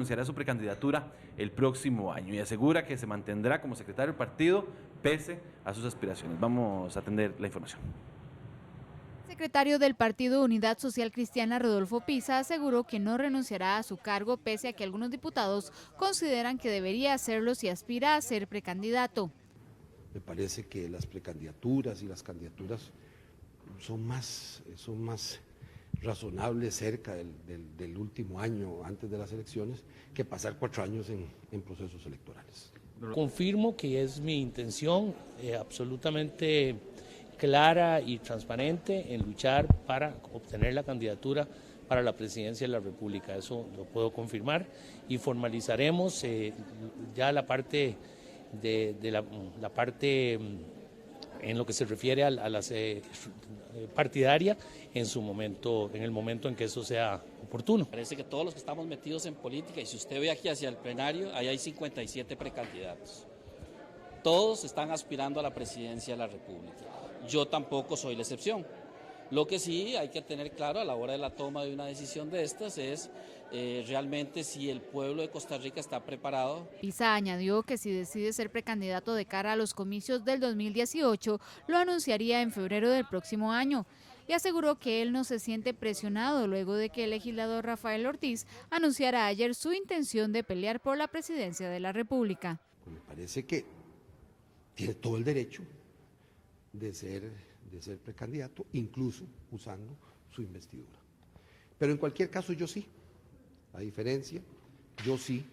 anunciará su precandidatura el próximo año y asegura que se mantendrá como secretario del partido pese a sus aspiraciones. Vamos a atender la información. El secretario del Partido Unidad Social Cristiana, Rodolfo Pisa, aseguró que no renunciará a su cargo pese a que algunos diputados consideran que debería hacerlo si aspira a ser precandidato. Me parece que las precandidaturas y las candidaturas son más razonables cerca del último año antes de las elecciones que pasar 4 años en procesos electorales. Confirmo que es mi intención absolutamente clara y transparente en luchar para obtener la candidatura para la presidencia de la República. Eso lo puedo confirmar y formalizaremos ya la parte la parte en lo que se refiere a la partidaria en el momento en que eso sea oportuno. Parece que todos los que estamos metidos en política, y si usted ve aquí hacia el plenario, ahí hay 57 precandidatos. Todos están aspirando a la presidencia de la República. Yo tampoco soy la excepción. Lo que sí hay que tener claro a la hora de la toma de una decisión de estas es realmente si el pueblo de Costa Rica está preparado. Pisa añadió que si decide ser precandidato de cara a los comicios del 2018, lo anunciaría en febrero del próximo año. Y aseguró que él no se siente presionado luego de que el legislador Rafael Ortiz anunciara ayer su intención de pelear por la presidencia de la República. Me parece que tiene todo el derecho de ser precandidato, incluso usando su investidura. Pero en cualquier caso yo sí, a diferencia, yo sí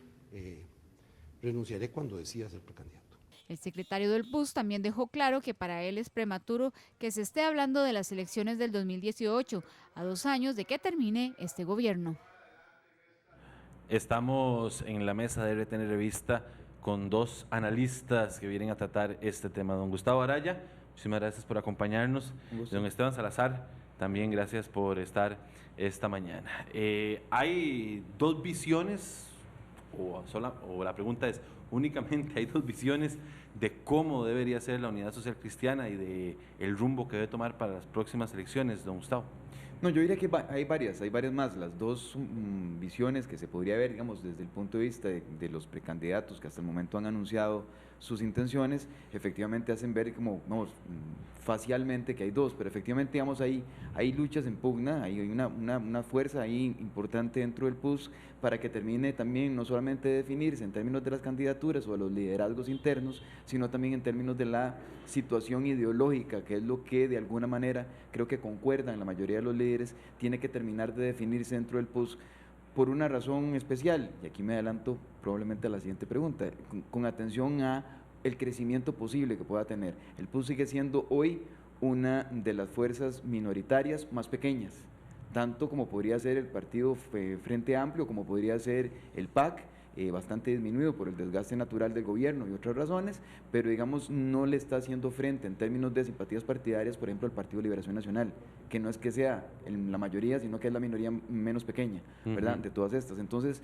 renunciaré cuando decida ser precandidato. El secretario del PUS también dejó claro que para él es prematuro que se esté hablando de las elecciones del 2018, a 2 años de que termine este gobierno. Estamos en la mesa de RTN Revista con 2 analistas que vienen a tratar este tema. Don Gustavo Araya, muchísimas gracias por acompañarnos. Don Esteban Salazar, también gracias por estar esta mañana. Hay 2 visiones, o la pregunta es, únicamente hay 2 visiones de cómo debería ser la Unidad Social Cristiana y de el rumbo que debe tomar para las próximas elecciones, don Gustavo. No, yo diría que hay varias más. Las 2 visiones que se podría ver, digamos, desde el punto de vista de los precandidatos que hasta el momento han anunciado sus intenciones, efectivamente hacen ver como, vamos, facialmente que hay 2, pero efectivamente, digamos, hay luchas en pugna, hay una fuerza ahí importante dentro del PUS para que termine también no solamente de definirse en términos de las candidaturas o de los liderazgos internos, sino también en términos de la situación ideológica, que es lo que de alguna manera creo que concuerdan la mayoría de los líderes, tiene que terminar de definirse dentro del PUS por una razón especial, y aquí me adelanto probablemente a la siguiente pregunta, con atención a el crecimiento posible que pueda tener. El PUS sigue siendo hoy una de las fuerzas minoritarias más pequeñas, tanto como podría ser el partido Frente Amplio, como podría ser el PAC, bastante disminuido por el desgaste natural del gobierno y otras razones, pero digamos no le está haciendo frente en términos de simpatías partidarias, por ejemplo, al Partido Liberación Nacional, que no es que sea la mayoría, sino que es la minoría menos pequeña, ¿verdad?, de todas estas. Entonces,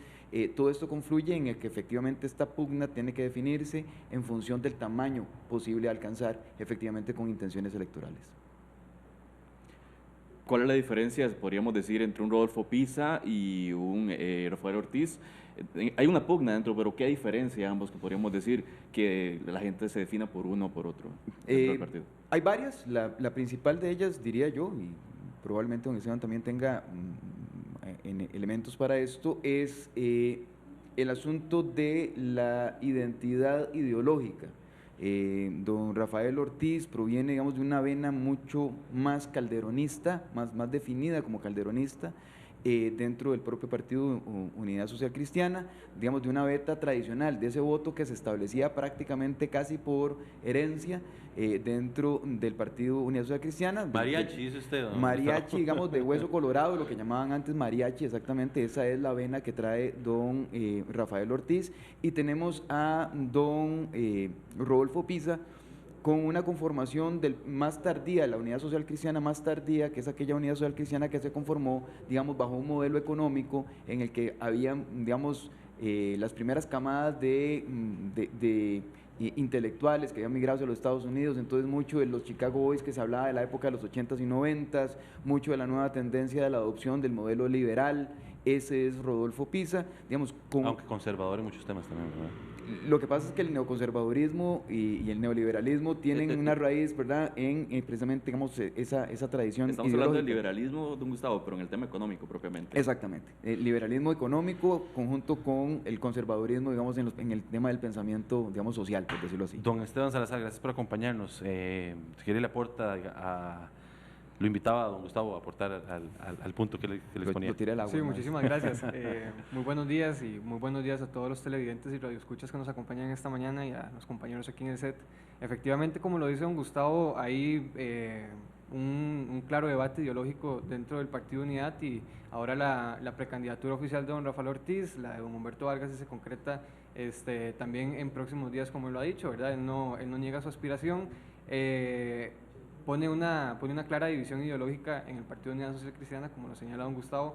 todo esto confluye en el que efectivamente esta pugna tiene que definirse en función del tamaño posible de alcanzar efectivamente con intenciones electorales. ¿Cuál es la diferencia, podríamos decir, entre un Rodolfo Pisa y un Rafael Ortiz? Hay una pugna dentro, pero ¿qué diferencia ambos que podríamos decir que la gente se defina por uno o por otro dentro del partido? Hay varias, la principal de ellas, diría yo, y probablemente don Esteban también tenga elementos para esto, es el asunto de la identidad ideológica. Don Rafael Ortiz proviene, digamos, de una vena mucho más calderonista, más definida como calderonista, dentro del propio partido Unidad Social Cristiana, digamos, de una veta tradicional, de ese voto que se establecía prácticamente casi por herencia dentro del partido Unidad Social Cristiana. Mariachi, dice usted, ¿no? Mariachi, digamos, de hueso colorado, lo que llamaban antes mariachi, exactamente, esa es la vena que trae don Rafael Ortiz, y tenemos a don Rodolfo Pisa, con una conformación más tardía, la Unidad Social Cristiana más tardía, que es aquella Unidad Social Cristiana que se conformó, digamos, bajo un modelo económico en el que habían, digamos, las primeras camadas de intelectuales que habían migrado hacia los Estados Unidos, entonces mucho de los Chicago Boys que se hablaba de la época de los 80s y 90s, mucho de la nueva tendencia de la adopción del modelo liberal ese es Rodolfo Pisa, digamos, aunque conservador en muchos temas también, ¿verdad? Lo que pasa es que el neoconservadurismo y el neoliberalismo tienen una raíz, ¿verdad?, en precisamente, digamos, esa tradición Estamos hablando del ideológica. liberalismo, don Gustavo, pero en el tema económico propiamente. Exactamente. El liberalismo económico conjunto con el conservadurismo, digamos, en el tema del pensamiento, digamos, social, por decirlo así. Don Esteban Salazar, gracias por acompañarnos. Si quiere le aporta lo invitaba a don Gustavo a aportar al punto que les ponía. Lo tiré al agua, Sí, ¿no? muchísimas gracias. Muy buenos días y muy buenos días a todos los televidentes y radioescuchas que nos acompañan esta mañana y a los compañeros aquí en el set. Efectivamente, como lo dice don Gustavo, hay un claro debate ideológico dentro del Partido Unidad y ahora la precandidatura oficial de don Rafael Ortiz, la de don Humberto Vargas, si se concreta también en próximos días, como él lo ha dicho, ¿verdad? Él no niega su aspiración. Pone una clara división ideológica en el Partido Unidad Social Cristiana, como lo señala don Gustavo,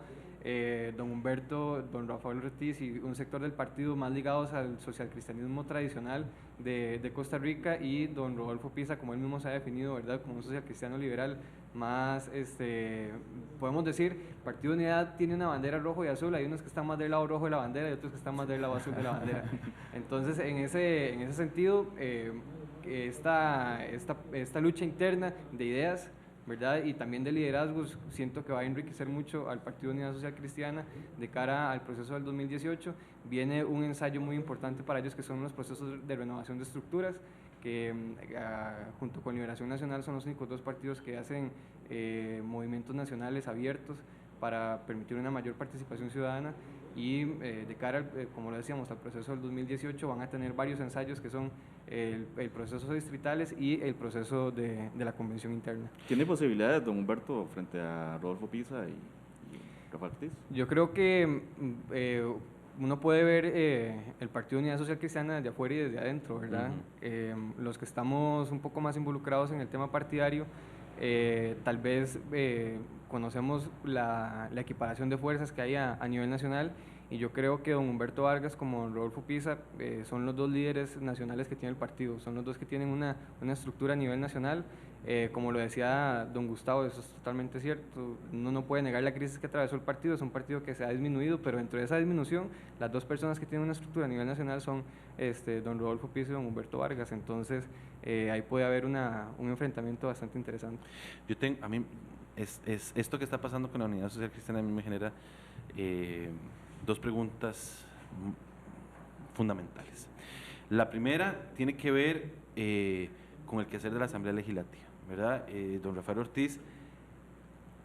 don Humberto, don Rafael Ortiz y un sector del partido más ligados al socialcristianismo tradicional de Costa Rica, y don Rodolfo Pisa, como él mismo se ha definido, ¿verdad?, como un socialcristiano liberal más, podemos decir, el Partido Unidad tiene una bandera rojo y azul, hay unos que están más del lado rojo de la bandera y otros que están más del lado azul de la bandera. Entonces, en ese sentido, esta lucha interna de ideas, ¿verdad?, y también de liderazgos, siento que va a enriquecer mucho al Partido Unidad Social Cristiana de cara al proceso del 2018. Viene un ensayo muy importante para ellos, que son los procesos de renovación de estructuras, que junto con Liberación Nacional son los únicos dos partidos que hacen movimientos nacionales abiertos para permitir una mayor participación ciudadana. Y de cara, como lo decíamos, al proceso del 2018 van a tener varios ensayos que son el proceso distritales y el proceso de la convención interna. ¿Tiene posibilidades, don Humberto, frente a Rodolfo Pisa y Rafael Ortiz? Yo creo que uno puede ver el Partido Unidad Social Cristiana desde afuera y desde adentro, ¿verdad? Los que estamos un poco más involucrados en el tema partidario, tal vez conocemos la equiparación de fuerzas que hay a nivel nacional, y yo creo que don Humberto Vargas como don Rodolfo Pisa son los dos líderes nacionales que tiene el partido, son los dos que tienen una estructura a nivel nacional. Como lo decía don Gustavo, eso es totalmente cierto, uno no puede negar la crisis que atravesó el partido, es un partido que se ha disminuido, pero dentro de esa disminución, las dos personas que tienen una estructura a nivel nacional son don Rodolfo Pisa y don Humberto Vargas, entonces ahí puede haber un enfrentamiento bastante interesante. A mí, esto que está pasando con la Unidad Social Cristiana a mí me genera dos preguntas fundamentales. La primera tiene que ver con el quehacer de la Asamblea Legislativa, ¿verdad? Don Rafael Ortiz,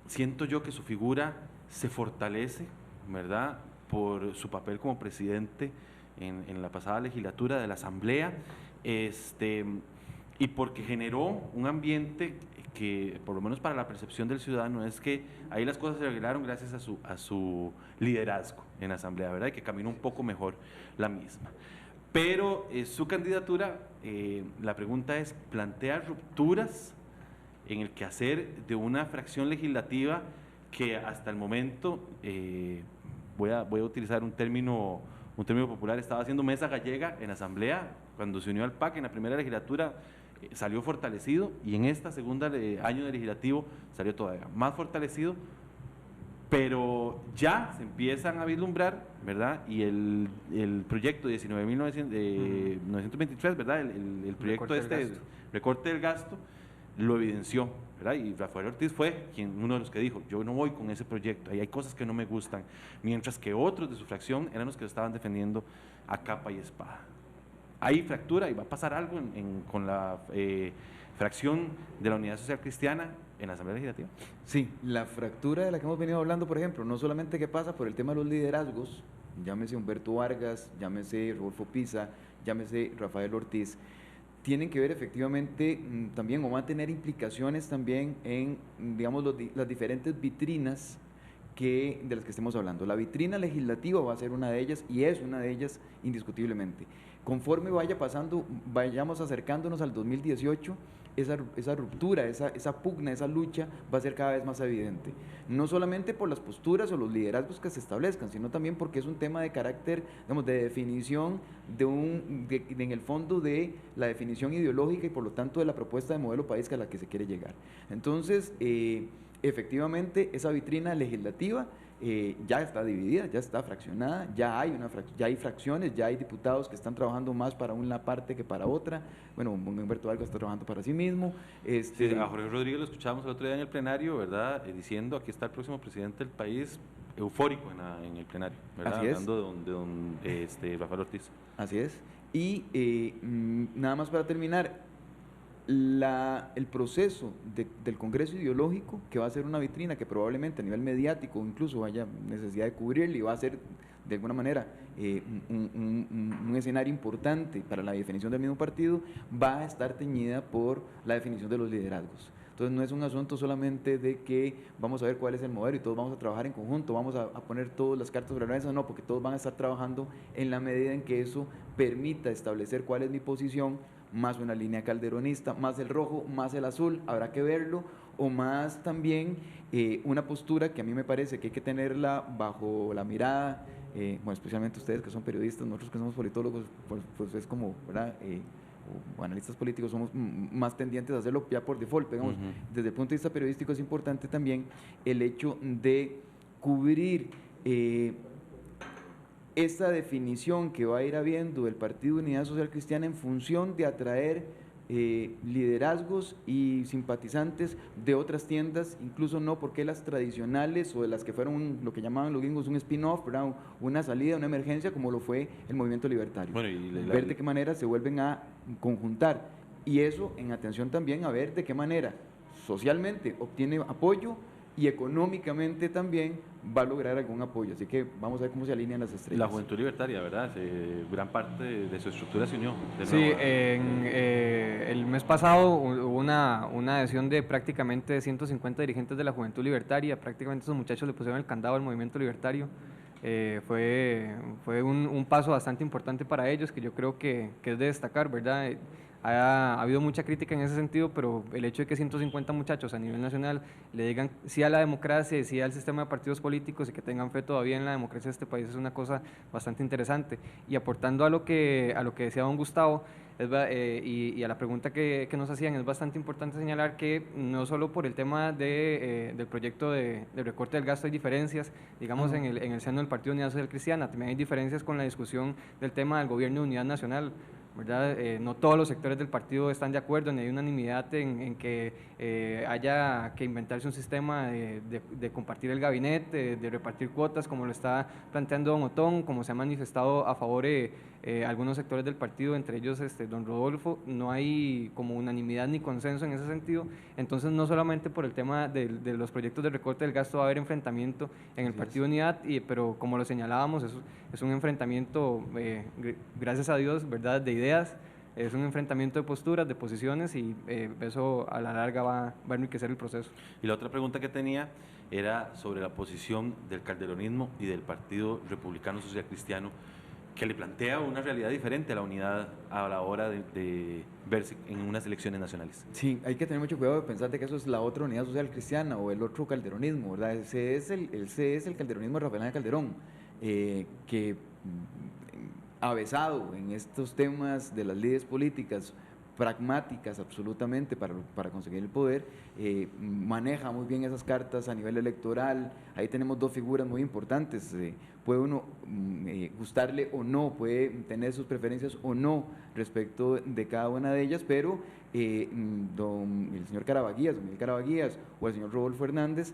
siento yo que su figura se fortalece, ¿verdad?, por su papel como presidente en la pasada legislatura de la Asamblea, y porque generó un ambiente que, por lo menos para la percepción del ciudadano, es que ahí las cosas se arreglaron gracias a su liderazgo en la Asamblea, ¿verdad?, y que caminó un poco mejor la misma. Pero su candidatura, la pregunta es, ¿plantea rupturas en el quehacer de una fracción legislativa que hasta el momento, voy a utilizar un término popular, estaba haciendo mesa gallega en la Asamblea, cuando se unió al PAC en la primera legislatura, salió fortalecido, y en esta segunda año de legislativo salió todavía más fortalecido, pero ya se empiezan a vislumbrar, ¿verdad?, y el proyecto 19.923, ¿verdad?, el proyecto recorte del gasto, lo evidenció, ¿verdad?, y Rafael Ortiz fue uno de los que dijo, yo no voy con ese proyecto, ahí hay cosas que no me gustan, mientras que otros de su fracción eran los que lo estaban defendiendo a capa y espada. Hay fractura y va a pasar algo con la fracción de la Unidad Social Cristiana en la Asamblea Legislativa. Sí, la fractura de la que hemos venido hablando, por ejemplo, no solamente que pasa por el tema de los liderazgos, llámese Humberto Vargas, llámese Rodolfo Pisa, llámese Rafael Ortiz, tienen que ver efectivamente también, o van a tener implicaciones también en, digamos, las diferentes vitrinas de las que estemos hablando. La vitrina legislativa va a ser una de ellas, y es una de ellas indiscutiblemente. Conforme vayamos acercándonos al 2018, esa ruptura, esa pugna, esa lucha va a ser cada vez más evidente. No solamente por las posturas o los liderazgos que se establezcan, sino también porque es un tema de carácter, digamos, de definición, en el fondo de la definición ideológica y por lo tanto de la propuesta de modelo país a la que se quiere llegar. Entonces, efectivamente, esa vitrina legislativa ya está dividida, ya está fraccionada, ya hay fracciones, ya hay diputados que están trabajando más para una parte que para otra. Bueno, Humberto Vargas está trabajando para sí mismo. Sí, a Jorge Rodríguez lo escuchábamos el otro día en el plenario, ¿verdad? Diciendo, aquí está el próximo presidente del país, eufórico en el plenario, ¿verdad? Así es. Hablando de Rafael Ortiz. Así es. Y nada más para terminar, el proceso del Congreso Ideológico, que va a ser una vitrina que probablemente a nivel mediático incluso haya necesidad de cubrirle y va a ser de alguna manera un escenario importante para la definición del mismo partido, va a estar teñida por la definición de los liderazgos. Entonces no es un asunto solamente de que vamos a ver cuál es el modelo y todos vamos a trabajar en conjunto, vamos a poner todas las cartas sobre la mesa, no, porque todos van a estar trabajando en la medida en que eso permita establecer cuál es mi posición, más una línea calderonista, más el rojo, más el azul, habrá que verlo, o más también una postura que a mí me parece que hay que tenerla bajo la mirada, bueno, especialmente ustedes que son periodistas, nosotros que somos politólogos, pues es como, ¿verdad?, o analistas políticos somos más tendientes a hacerlo ya por default, digamos. Desde el punto de vista periodístico es importante también el hecho de cubrir esta definición que va a ir habiendo del Partido Unidad Social Cristiana en función de atraer liderazgos y simpatizantes de otras tiendas, incluso no porque las tradicionales o de las que fueron lo que llamaban los gringos un spin-off, ¿verdad?, una salida, una emergencia, como lo fue el movimiento libertario. Bueno, ver de qué manera se vuelven a conjuntar, y eso en atención también a ver de qué manera socialmente obtiene apoyo y económicamente también va a lograr algún apoyo. Así que vamos a ver cómo se alinean las estrellas. La Juventud Libertaria, ¿verdad? Gran parte de su estructura se unió. Sí, el mes pasado hubo una adhesión de prácticamente 150 dirigentes de la Juventud Libertaria. Prácticamente esos muchachos le pusieron el candado al movimiento libertario. Fue un paso bastante importante para ellos, que yo creo que es de destacar, ¿verdad? Ha habido mucha crítica en ese sentido, pero el hecho de que 150 muchachos a nivel nacional le digan sí a la democracia y sí al sistema de partidos políticos y que tengan fe todavía en la democracia de este país es una cosa bastante interesante. Y aportando a lo que decía don Gustavo, y a la pregunta que nos hacían, es bastante importante señalar que no solo por el tema del proyecto de recorte del gasto hay diferencias, digamos, en el seno del Partido Unidad Social Cristiana, también hay diferencias con la discusión del tema del gobierno de unidad nacional, ¿verdad? No todos los sectores del partido están de acuerdo, ni hay unanimidad en que haya que inventarse un sistema de compartir el gabinete, de repartir cuotas, como lo está planteando don Otón, como se ha manifestado a favor algunos sectores del partido, entre ellos don Rodolfo. No hay como unanimidad ni consenso en ese sentido. Entonces, no solamente por el tema de los proyectos de recorte del gasto va a haber enfrentamiento en el Partido Unidad, pero como lo señalábamos, es un enfrentamiento, gracias a Dios, ¿verdad?, de ideas, es un enfrentamiento de posturas, de posiciones, y eso a la larga va a enriquecer el proceso. Y la otra pregunta que tenía era sobre la posición del calderonismo y del Partido Republicano Social Cristiano, que le plantea una realidad diferente a la unidad a la hora de verse en unas elecciones nacionales. Sí, hay que tener mucho cuidado de pensar de que eso es la otra unidad social cristiana o el otro calderonismo, ¿verdad? Ese es el calderonismo de Rafael Calderón, que avesado en estos temas de las lides políticas pragmáticas absolutamente para conseguir el poder, maneja muy bien esas cartas a nivel electoral. Ahí tenemos dos figuras muy importantes, puede uno gustarle o no, puede tener sus preferencias o no respecto de cada una de ellas, pero el señor Miguel Carabaguías o el señor Rodolfo Hernández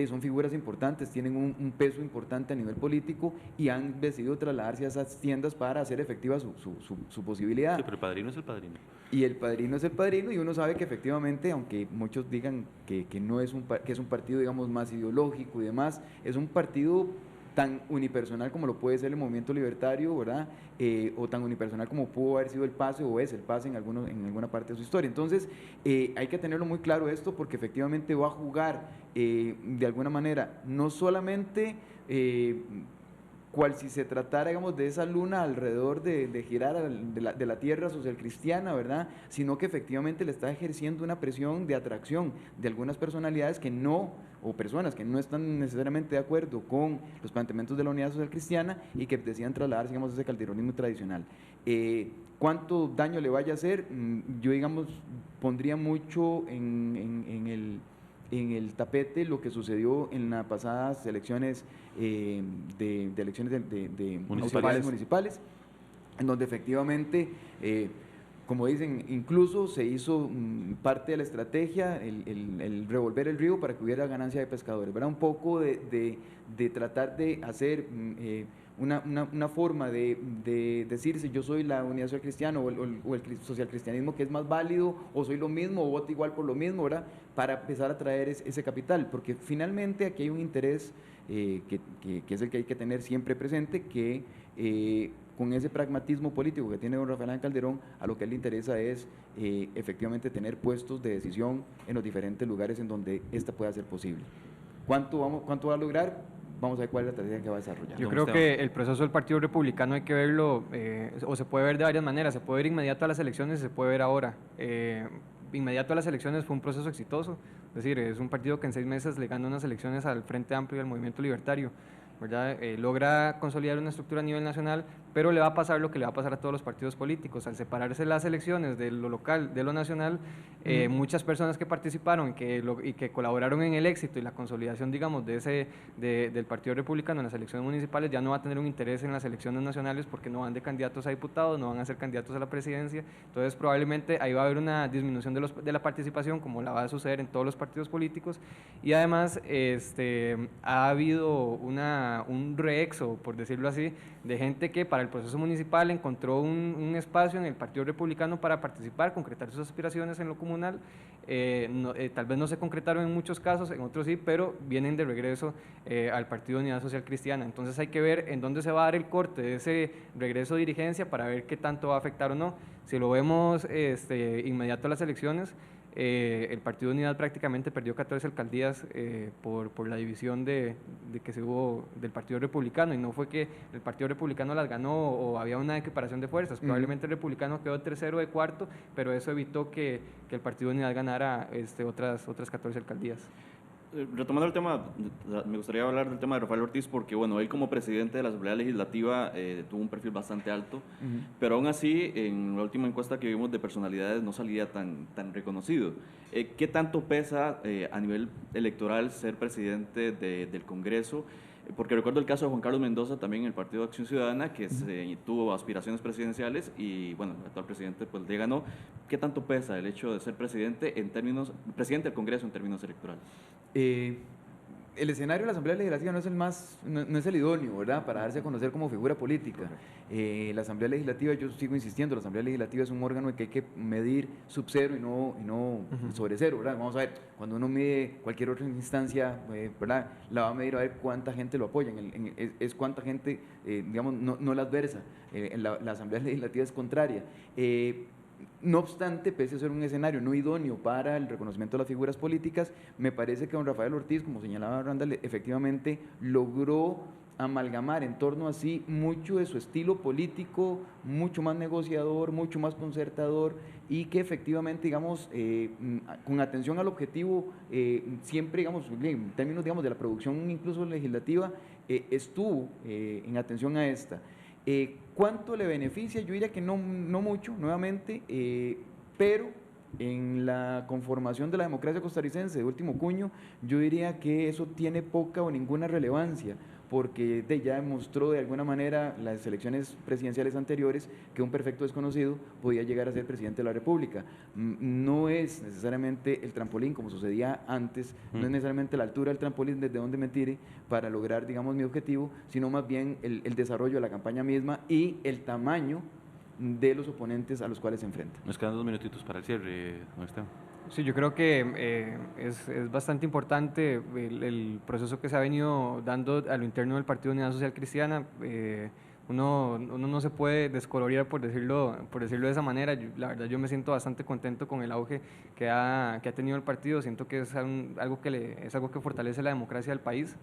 son figuras importantes, tienen un peso importante a nivel político y han decidido trasladarse a esas tiendas para hacer efectiva su posibilidad. Sí, pero el padrino es el padrino. Y el padrino es el padrino, y uno sabe que efectivamente, aunque muchos digan que no es que es un partido, digamos, más ideológico y demás, es un partido tan unipersonal como lo puede ser el movimiento libertario, ¿verdad? O tan unipersonal como pudo haber sido el PASE o es el PASE en alguna parte de su historia. Entonces, hay que tenerlo muy claro esto, porque efectivamente va a jugar de alguna manera, no solamente cual si se tratara, digamos, de esa luna alrededor de girar de la tierra social cristiana, ¿verdad?, sino que efectivamente le está ejerciendo una presión de atracción de algunas personalidades que no, o personas que no están necesariamente de acuerdo con los planteamientos de la unidad social cristiana y que decían trasladarse, digamos, a ese calderonismo tradicional. ¿Cuánto daño le vaya a hacer? Yo, digamos, pondría mucho en en el tapete lo que sucedió en las pasadas elecciones de elecciones de autoridades municipales, en donde efectivamente, como dicen, incluso se hizo parte de la estrategia el revolver el río para que hubiera ganancia de pescadores, ¿verdad? Un poco de tratar de hacer una forma de decirse yo soy la Unidad Social Cristiana o el social cristianismo que es más válido, o soy lo mismo, o voto igual por lo mismo, ¿verdad? Para empezar a traer ese capital, porque finalmente aquí hay un interés que es el que hay que tener siempre presente, que con ese pragmatismo político que tiene don Rafael Calderón, a lo que a él le interesa es efectivamente tener puestos de decisión en los diferentes lugares en donde esta pueda ser posible. ¿Cuánto va a lograr? Vamos a ver cuál es la estrategia que va a desarrollar. Yo creo que el proceso del Partido Republicano hay que verlo, o se puede ver de varias maneras. Se puede ver inmediato a las elecciones y se puede ver ahora. Inmediato a las elecciones fue un proceso exitoso, es decir, es un partido que en 6 meses le gana unas elecciones al Frente Amplio y al Movimiento Libertario, ¿verdad? Logra consolidar una estructura a nivel nacional, pero le va a pasar lo que le va a pasar a todos los partidos políticos. Al separarse las elecciones de lo local, de lo nacional, muchas personas que participaron y que colaboraron en el éxito y la consolidación, digamos, del Partido Republicano en las elecciones municipales ya no va a tener un interés en las elecciones nacionales porque no van de candidatos a diputados, no van a ser candidatos a la presidencia. Entonces probablemente ahí va a haber una disminución de la participación, como la va a suceder en todos los partidos políticos, y además ha habido un reexo, por decirlo así, de gente que para el proceso municipal encontró un espacio en el Partido Republicano para participar, concretar sus aspiraciones en lo comunal. Tal vez no se concretaron en muchos casos, en otros sí, pero vienen de regreso al Partido Unidad Social Cristiana. Entonces hay que ver en dónde se va a dar el corte de ese regreso de dirigencia para ver qué tanto va a afectar o no. Si lo vemos inmediato a las elecciones, el Partido Unidad prácticamente perdió 14 alcaldías por la división de que se hubo del Partido Republicano, y no fue que el Partido Republicano las ganó o había una equiparación de fuerzas. Probablemente el Republicano quedó tercero de cuarto, pero eso evitó que el Partido Unidad ganara otras 14 alcaldías. Retomando el tema, me gustaría hablar del tema de Rafael Ortiz porque, bueno, él como presidente de la Asamblea Legislativa tuvo un perfil bastante alto, pero aún así, en la última encuesta que vimos de personalidades no salía tan reconocido. ¿Qué tanto pesa a nivel electoral ser presidente del Congreso? Porque recuerdo el caso de Juan Carlos Mendoza, también en el Partido de Acción Ciudadana, que tuvo aspiraciones presidenciales y, bueno, el actual presidente pues le ganó. ¿Qué tanto pesa el hecho de ser presidente del Congreso en términos electorales? El escenario de la Asamblea Legislativa no es el idóneo, ¿verdad?, para darse a conocer como figura política. La Asamblea Legislativa, yo sigo insistiendo, la Asamblea Legislativa es un órgano que hay que medir sub cero y no sobre cero, ¿verdad? Vamos a ver, cuando uno mide cualquier otra instancia, ¿verdad?, la va a medir a ver cuánta gente lo apoya, es cuánta gente, digamos, no la adversa. La Asamblea Legislativa es contraria. No obstante, pese a ser un escenario no idóneo para el reconocimiento de las figuras políticas, me parece que don Rafael Ortiz, como señalaba Randall, efectivamente logró amalgamar en torno a sí mucho de su estilo político, mucho más negociador, mucho más concertador, y que efectivamente, digamos, con atención al objetivo, siempre, digamos, en términos, digamos, de la producción incluso legislativa, estuvo en atención a esta. ¿Cuánto le beneficia? Yo diría que no mucho, nuevamente, pero en la conformación de la democracia costarricense de último cuño, yo diría que eso tiene poca o ninguna relevancia, porque ya demostró de alguna manera las elecciones presidenciales anteriores que un perfecto desconocido podía llegar a ser presidente de la República. No es necesariamente el trampolín como sucedía antes, no es necesariamente la altura del trampolín desde donde me tire para lograr, digamos, mi objetivo, sino más bien el desarrollo de la campaña misma y el tamaño de los oponentes a los cuales se enfrenta. Nos quedan 2 minutitos para el cierre, don Esteban. Sí, yo creo que es bastante importante el proceso que se ha venido dando a lo interno del Partido Unidad Social Cristiana. Uno no se puede descoloriar, por decirlo de esa manera. La verdad, yo me siento bastante contento con el auge que ha tenido el partido. Siento que es algo que fortalece la democracia del país.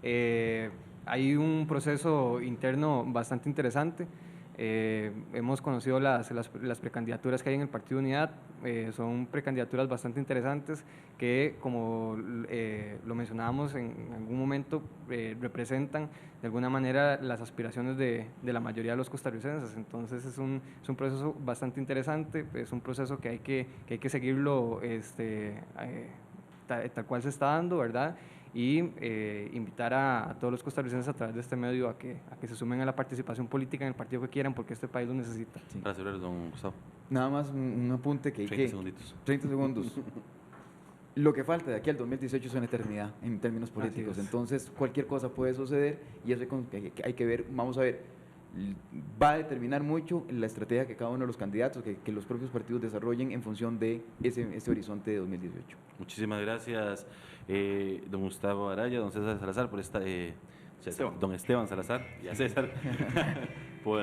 Hay un proceso interno bastante interesante. Hemos conocido las precandidaturas que hay en el Partido Unidad. Son precandidaturas bastante interesantes que, como lo mencionábamos en algún momento, representan de alguna manera las aspiraciones de la mayoría de los costarricenses. Entonces es un proceso bastante interesante, es un proceso que hay que seguirlo tal cual se está dando, ¿verdad? Y invitar a todos los costarricenses a través de este medio a que se sumen a la participación política en el partido que quieran, porque este país lo necesita. Sí. Para cerrar, don Gustavo. Nada más un apunte que hay 30 que... segunditos. 30 segundos. Lo que falta de aquí al 2018 es una eternidad en términos políticos, entonces cualquier cosa puede suceder y eso hay que ver, vamos a ver, va a determinar mucho la estrategia que cada uno de los candidatos, que los propios partidos desarrollen en función de ese horizonte de 2018. Muchísimas gracias, don Gustavo Araya, don César Salazar, por esta... don Esteban Salazar y a César por